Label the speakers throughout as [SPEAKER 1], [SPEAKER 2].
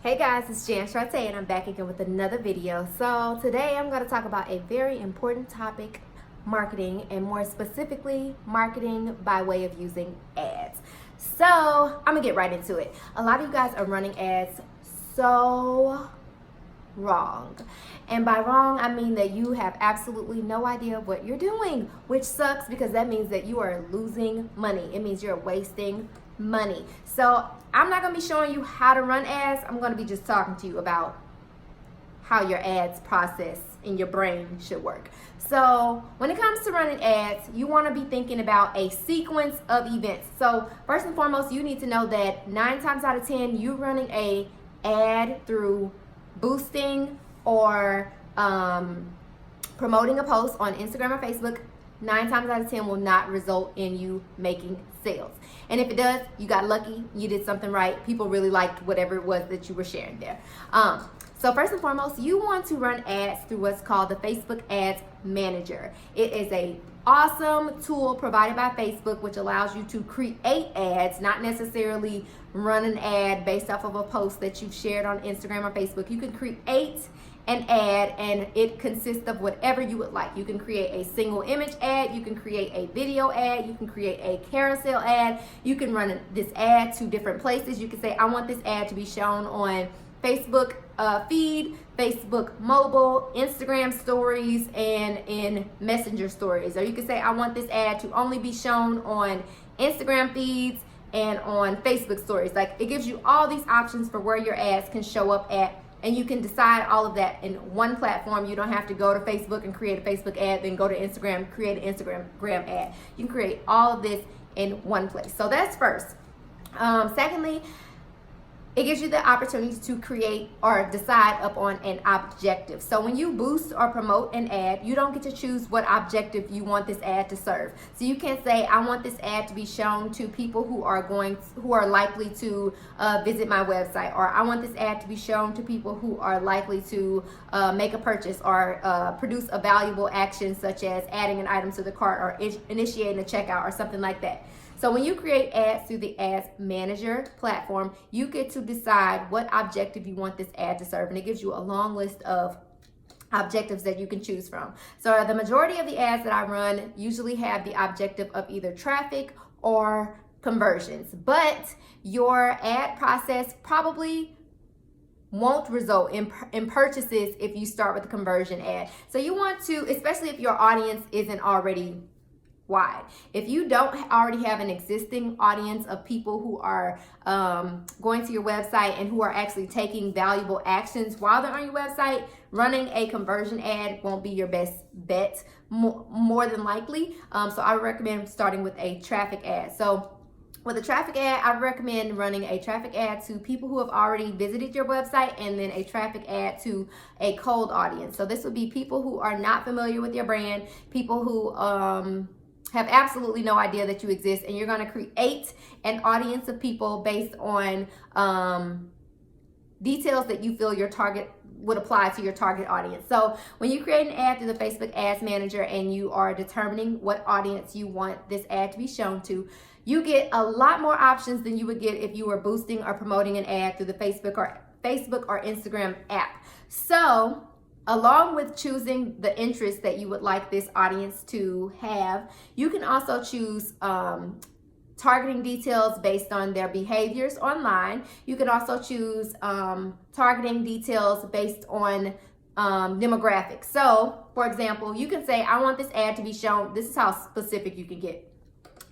[SPEAKER 1] Hey guys, it's Jan Sharte and I'm back again with another video. So today I'm going to talk about a very important topic, marketing, and more specifically, marketing by way of using ads. So I'm going to get right into it. A lot of you guys are running ads so wrong. And by wrong, I mean that you have absolutely no idea what you're doing, which sucks because that means that you are losing money. It means you're wasting money. So I'm not going to be showing you how to run ads. I'm going to be just talking to you about how your ads process in your brain should work. So when it comes to running ads, you want to be thinking about a sequence of events. So first and foremost, you need to know that 9 times out of 10, you running a ad through boosting or promoting a post on Instagram or Facebook, 9 times out of 10 will not result in you making sales. And if it does, you got lucky, you did something right. People really liked whatever it was that you were sharing there. So first and foremost, you want to run ads through what's called the Facebook Ads Manager. It is a awesome tool provided by Facebook which allows you to create ads, not necessarily run an ad based off of a post that you've shared on Instagram or Facebook. You can create an ad and it consists of whatever you would like. You can create a single image ad, you can create a video ad, you can create a carousel ad, you can run this ad to different places. You can say, I want this ad to be shown on Facebook feed, Facebook mobile, Instagram stories, and in Messenger stories. Or you can say, I want this ad to only be shown on Instagram feeds and on Facebook stories. Like, it gives you all these options for where your ads can show up at, and you can decide all of that in one platform. You don't have to go to Facebook and create a Facebook ad, then go to Instagram, create an Instagram ad. You can create all of this in one place. So that's first. Secondly, it gives you the opportunity to create or decide upon an objective. So when you boost or promote an ad, you don't get to choose what objective you want this ad to serve. So you can say, I want this ad to be shown to people who are likely to visit my website, or I want this ad to be shown to people who are likely to make a purchase or produce a valuable action such as adding an item to the cart or initiating a checkout or something like that. So when you create ads through the Ads Manager platform, you get to decide what objective you want this ad to serve, and it gives you a long list of objectives that you can choose from. So the majority of the ads that I run usually have the objective of either traffic or conversions, but your ad process probably won't result in purchases if you start with a conversion ad. So you want to, especially if your audience isn't already wide. If you don't already have an existing audience of people who are going to your website and who are actually taking valuable actions while they're on your website, running a conversion ad won't be your best bet, more than likely. So I recommend starting with a traffic ad. So with a traffic ad, I recommend running a traffic ad to people who have already visited your website, and then a traffic ad to a cold audience. So this would be people who are not familiar with your brand, people who have absolutely no idea that you exist, and you're going to create an audience of people based on details that you feel your target would apply to your target audience. So when you create an ad through the Facebook Ads Manager and you are determining what audience you want this ad to be shown to, you get a lot more options than you would get if you were boosting or promoting an ad through the Facebook or Instagram app. So along with choosing the interest that you would like this audience to have, you can also choose targeting details based on their behaviors online. You can also choose targeting details based on demographics. So, for example, you can say, I want this ad to be shown. This is how specific you can get.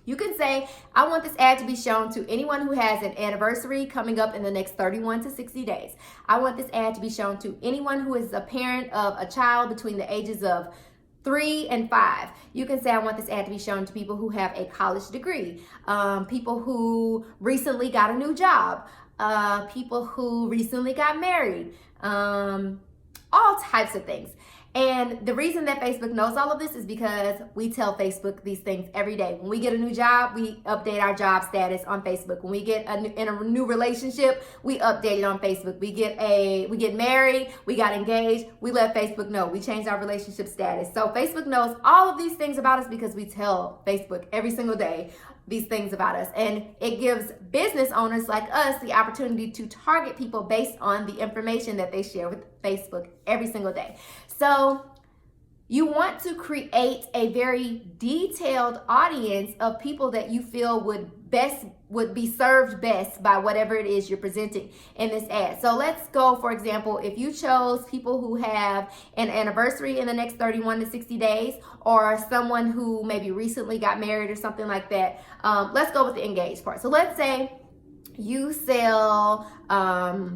[SPEAKER 1] You can say, I want this ad to be shown to anyone who has an anniversary coming up in the next 31 to 60 days. I want this ad to be shown to anyone who is a parent of a child between the ages of 3 and 5. You can say, I want this ad to be shown to people who have a college degree, people who recently got a new job, people who recently got married, all types of things. And the reason that Facebook knows all of this is because we tell Facebook these things every day. When we get a new job, we update our job status on Facebook. When we get in a new relationship, we update it on Facebook. We get married, we got engaged, we let Facebook know. We change our relationship status. So Facebook knows all of these things about us because we tell Facebook every single day these things about us. And it gives business owners like us the opportunity to target people based on the information that they share with Facebook every single day. So you want to create a very detailed audience of people that you feel would be served best by whatever it is you're presenting in this ad. So let's go, for example, if you chose people who have an anniversary in the next 31 to 60 days, or someone who maybe recently got married or something like that. Let's go with the engaged part. So let's say you sell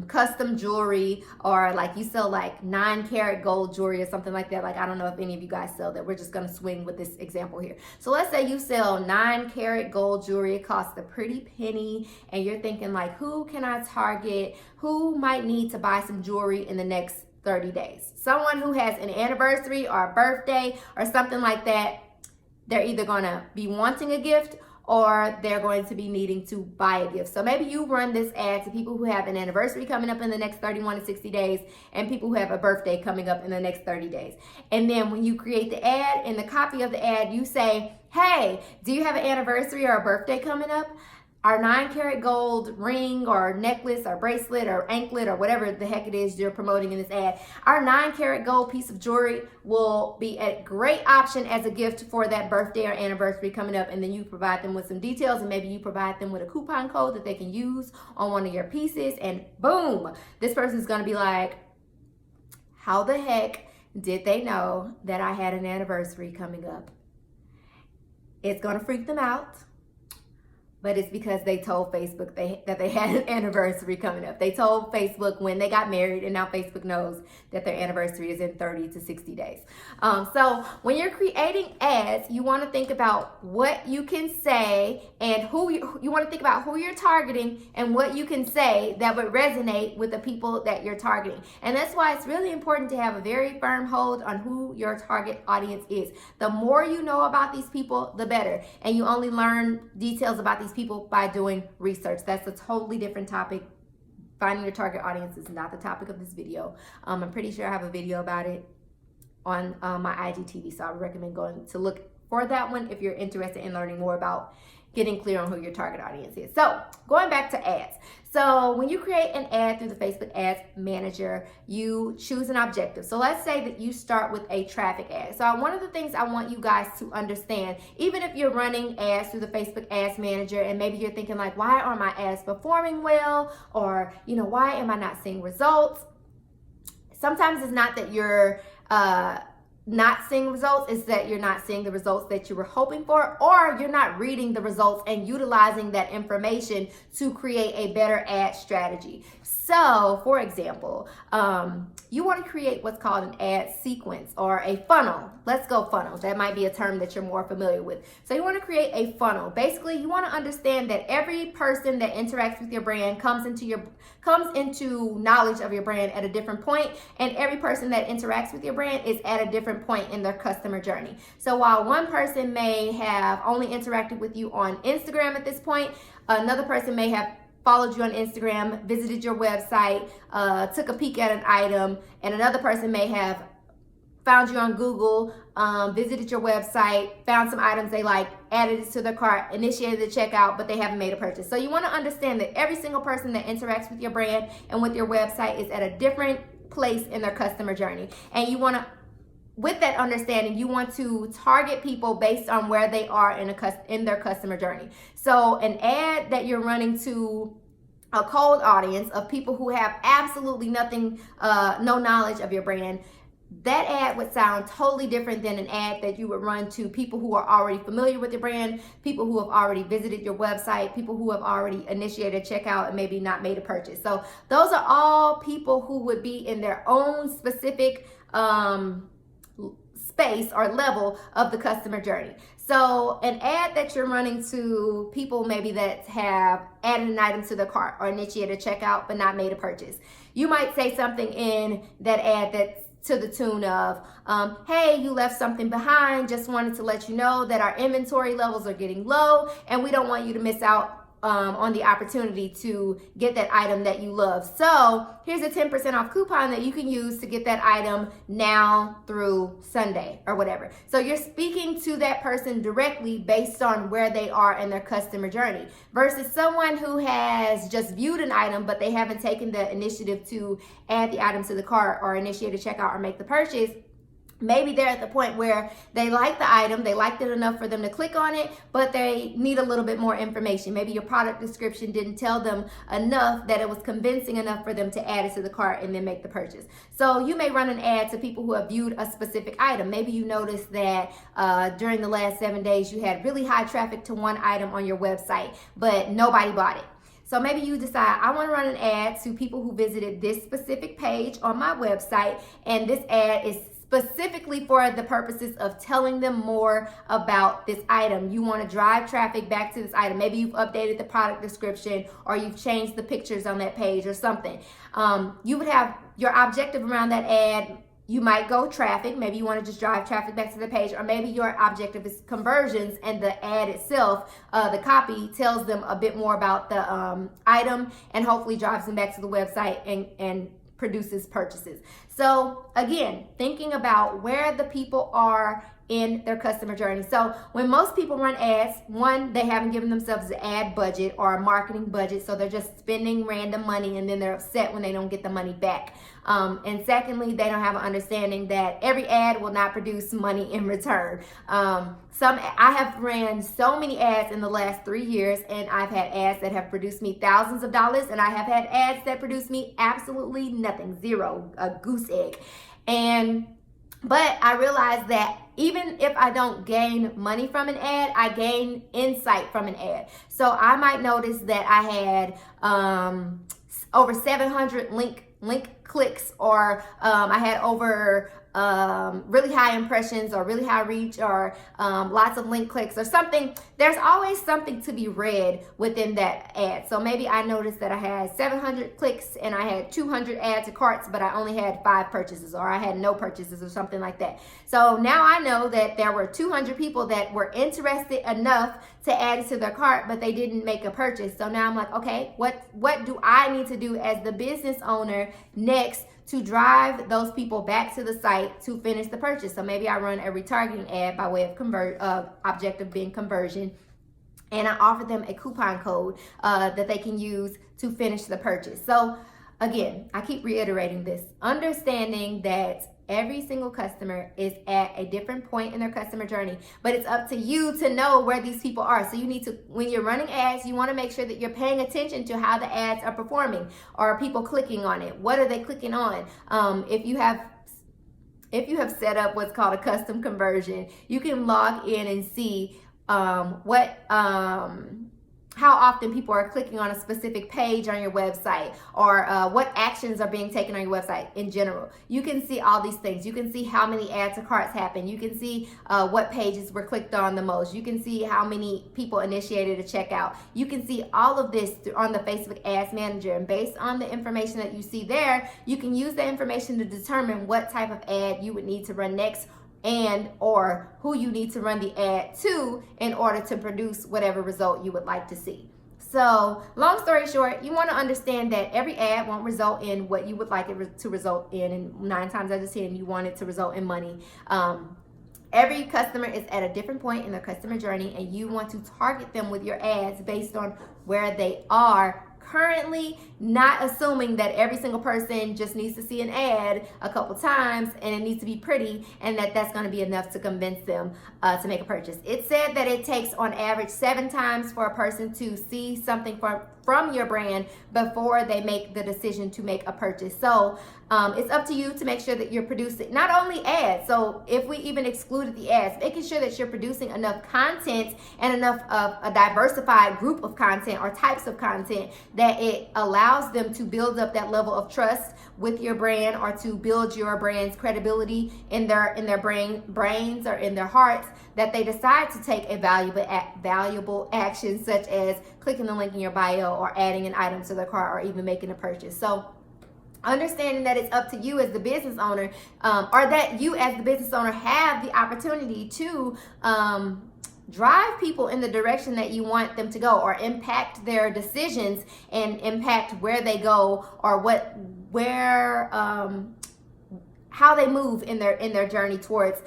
[SPEAKER 1] custom jewelry, or like you sell like 9-karat gold jewelry or something like that. Like, I don't know if any of you guys sell that. We're just gonna swing with this example here. So let's say you sell 9-karat gold jewelry. It costs a pretty penny, and you're thinking like, who can I target? Who might need to buy some jewelry in the next 30 days? Someone who has an anniversary or a birthday or something like that. They're either gonna be wanting a gift, or they're going to be needing to buy a gift. So maybe you run this ad to people who have an anniversary coming up in the next 31 to 60 days, and people who have a birthday coming up in the next 30 days. And then when you create the ad, in the copy of the ad, you say, hey, do you have an anniversary or a birthday coming up? Our 9-karat gold ring or necklace or bracelet or anklet or whatever the heck it is you're promoting in this ad, our 9-karat gold piece of jewelry will be a great option as a gift for that birthday or anniversary coming up. And then you provide them with some details, and maybe you provide them with a coupon code that they can use on one of your pieces, and boom, this person's gonna be like, how the heck did they know that I had an anniversary coming up? It's gonna freak them out. But it's because they told Facebook that they had an anniversary coming up. They told Facebook when they got married, and now Facebook knows that their anniversary is in 30 to 60 days. So when you're creating ads, you want to think about what you can say and who you want to think about who you're targeting and what you can say that would resonate with the people that you're targeting. And that's why it's really important to have a very firm hold on who your target audience is. The more you know about these people, the better. And you only learn details about these people by doing research. That's a totally different topic. Finding your target audience is not the topic of this video. I'm pretty sure I have a video about it on my IGTV, so I would recommend going to look for that one if you're interested in learning more about getting clear on who your target audience is. So going back to ads. So when you create an ad through the Facebook Ads Manager, you choose an objective. So let's say that you start with a traffic ad. So one of the things I want you guys to understand, even if you're running ads through the Facebook Ads Manager and maybe you're thinking like, why aren't my ads performing well? Or, why am I not seeing results? Sometimes it's not that you're not seeing results, is that you're not seeing the results that you were hoping for, or you're not reading the results and utilizing that information to create a better ad strategy. So, for example, you want to create what's called an ad sequence or a funnel. Let's go funnel. That might be a term that you're more familiar with. So you want to create a funnel. Basically, you want to understand that every person that interacts with your brand comes into knowledge of your brand at a different point, and every person that interacts with your brand is at a different point in their customer journey. So while one person may have only interacted with you on Instagram at this point, another person may have followed you on Instagram, visited your website, took a peek at an item, and another person may have found you on Google, visited your website, found some items they like, added it to their cart, initiated the checkout, but they haven't made a purchase. So you want to understand that every single person that interacts with your brand and with your website is at a different place in their customer journey. And you want to, with that understanding, you want to target people based on where they are in their customer journey. So an ad that you're running to a cold audience of people who have absolutely nothing, no knowledge of your brand, that ad would sound totally different than an ad that you would run to people who are already familiar with your brand, people who have already visited your website, people who have already initiated checkout and maybe not made a purchase. So those are all people who would be in their own specific space or level of the customer journey. So an ad that you're running to people maybe that have added an item to their cart or initiated checkout but not made a purchase, you might say something in that ad that's to the tune of, hey, you left something behind, just wanted to let you know that our inventory levels are getting low and we don't want you to miss out on the opportunity to get that item that you love. So here's a 10% off coupon that you can use to get that item now through Sunday or whatever. So you're speaking to that person directly based on where they are in their customer journey, versus someone who has just viewed an item but they haven't taken the initiative to add the item to the cart or initiate a checkout or make the purchase. Maybe they're at the point where they like the item, they liked it enough for them to click on it, but they need a little bit more information. Maybe your product description didn't tell them enough that it was convincing enough for them to add it to the cart and then make the purchase. So you may run an ad to people who have viewed a specific item. Maybe you noticed that during the last 7 days you had really high traffic to one item on your website, but nobody bought it. So maybe you decide, I want to run an ad to people who visited this specific page on my website, and this ad is specifically for the purposes of telling them more about this item. You want to drive traffic back to this item. Maybe you've updated the product description, or you've changed the pictures on that page or something. You would have your objective around that ad. You might go traffic. Maybe you want to just drive traffic back to the page, or maybe your objective is conversions, and the ad itself, the copy, tells them a bit more about the item and hopefully drives them back to the website and produces purchases. So again, thinking about where the people are in their customer journey. So when most people run ads, one, they haven't given themselves an ad budget or a marketing budget, so they're just spending random money and then they're upset when they don't get the money back. And secondly, they don't have an understanding that every ad will not produce money in return. I have ran so many ads in the last 3 years, and I've had ads that have produced me thousands of dollars, and I have had ads that produce me absolutely nothing, zero, a goose egg. But I realized that even if I don't gain money from an ad, I gain insight from an ad. So I might notice that I had over 700 link clicks, or I had over really high impressions or really high reach, or lots of link clicks or something. There's always something to be read within that ad. So maybe I noticed that I had 700 clicks and I had 200 add to carts, but I only had 5 purchases, or I had no purchases or something like that. So now I know that there were 200 people that were interested enough to add it to their cart, but they didn't make a purchase. So now I'm like, okay, what do I need to do as the business owner next to drive those people back to the site to finish the purchase? So maybe I run a retargeting ad by way of objective being conversion, and I offer them a coupon code that they can use to finish the purchase. So again, I keep reiterating this, understanding that every single customer is at a different point in their customer journey, but it's up to you to know where these people are. So you need to, when you're running ads, you want to make sure that you're paying attention to how the ads are performing. Are people clicking on it? What are they clicking on? If you have set up what's called a custom conversion, you can log in and see how often people are clicking on a specific page on your website, or what actions are being taken on your website in general. You can see all these things. You can see how many add to carts happen. You can see what pages were clicked on the most. You can see how many people initiated a checkout. You can see all of this on the Facebook Ads Manager, and based on the information that you see there, you can use that information to determine what type of ad you would need to run next, and or who you need to run the ad to in order to produce whatever result you would like to see. So long story short, you want to understand that every ad won't result in what you would like it to result in, and 9 times out of 10 you want it to result in money. Every customer is at a different point in their customer journey, and you want to target them with your ads based on where they are currently, not assuming that every single person just needs to see an ad a couple times and it needs to be pretty, and that's going to be enough to convince them to make a purchase. It said that it takes on average 7 times for a person to see something from your brand before they make the decision to make a purchase. So it's up to you to make sure that you're producing not only ads. So if we even excluded the ads, making sure that you're producing enough content and enough of a diversified group of content or types of content that it allows them to build up that level of trust with your brand, or to build your brand's credibility in their brains or in their hearts, that they decide to take a valuable action, such as clicking the link in your bio, or adding an item to their cart, or even making a purchase. So understanding that it's up to you as the business owner, or that you as the business owner have the opportunity to drive people in the direction that you want them to go, or impact their decisions and impact where they go, or how they move in their journey towards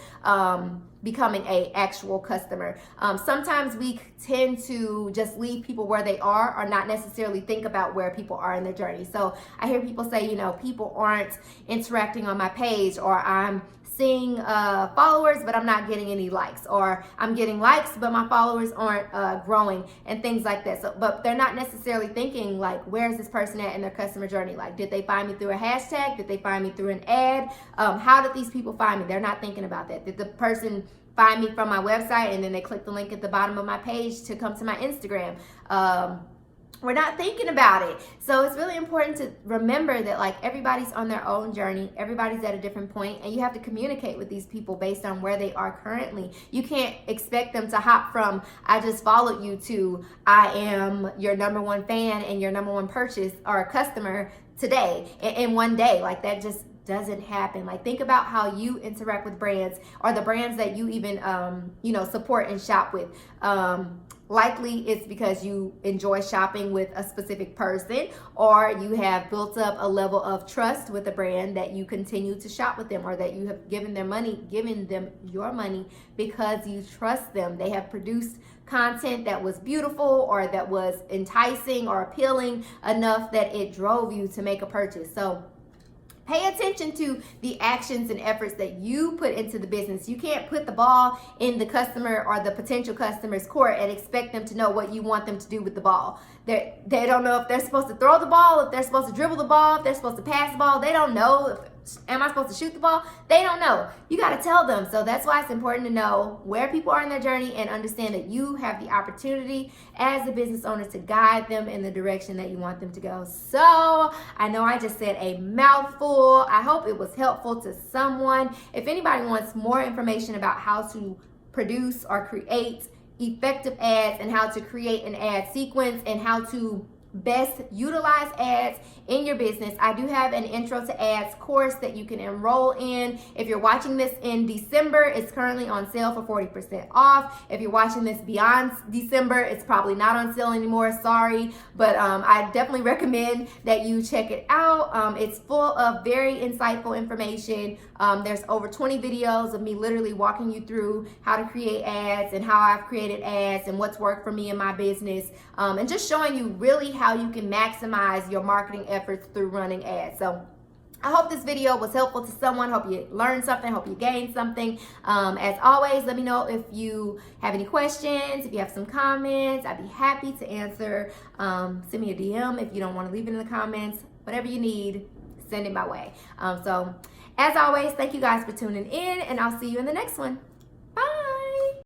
[SPEAKER 1] becoming a actual customer. Sometimes we tend to just leave people where they are, or not necessarily think about where people are in their journey. So I hear people say, people aren't interacting on my page, or I'm seeing followers but I'm not getting any likes, or I'm getting likes but my followers aren't growing, and things like that. So, but they're not necessarily thinking like, where's this person at in their customer journey? Like, did they find me through a hashtag? Did they find me through an ad? How did these people find me? They're not thinking about that. Did the person find me from my website and then they click the link at the bottom of my page to come to my Instagram? We're not thinking about it. So it's really important to remember that like everybody's on their own journey. Everybody's at a different point, and you have to communicate with these people based on where they are currently. You can't expect them to hop from I just followed you to I am your number one fan and your number one purchase or customer today in one day. Like, that just doesn't happen. Like, think about how you interact with brands, or the brands that you even support and shop with. Likely it's because you enjoy shopping with a specific person, or you have built up a level of trust with a brand that you continue to shop with them, or that you have given them your money because you trust them. They have produced content that was beautiful, or that was enticing or appealing enough that it drove you to make a purchase. So pay attention to the actions and efforts that you put into the business. You can't put the ball in the customer or the potential customer's court and expect them to know what you want them to do with the ball. They don't know if they're supposed to throw the ball, if they're supposed to dribble the ball, if they're supposed to pass the ball. They don't know. Am I supposed to shoot the ball? They don't know. You got to tell them. So that's why it's important to know where people are in their journey, and understand that you have the opportunity as a business owner to guide them in the direction that you want them to go. So I know I just said a mouthful. I hope it was helpful to someone. If anybody wants more information about how to produce or create effective ads, and how to create an ad sequence, and how to best utilize ads in your business, I do have an intro to ads course that you can enroll in. If you're watching this in December, it's currently on sale for 40% off. If you're watching this beyond December, it's probably not on sale anymore, sorry, but I definitely recommend that you check it out. It's full of very insightful information. There's over 20 videos of me literally walking you through how to create ads, and how I've created ads, and what's worked for me in my business, and just showing you really how you can maximize your marketing efforts through running ads. So I hope this video was helpful to someone. Hope you learned something. Hope you gained something. As always, let me know if you have any questions, if you have some comments. I'd be happy to answer. Send me a DM if you don't want to leave it in the comments. Whatever you need, send it my way. So as always, thank you guys for tuning in, and I'll see you in the next one.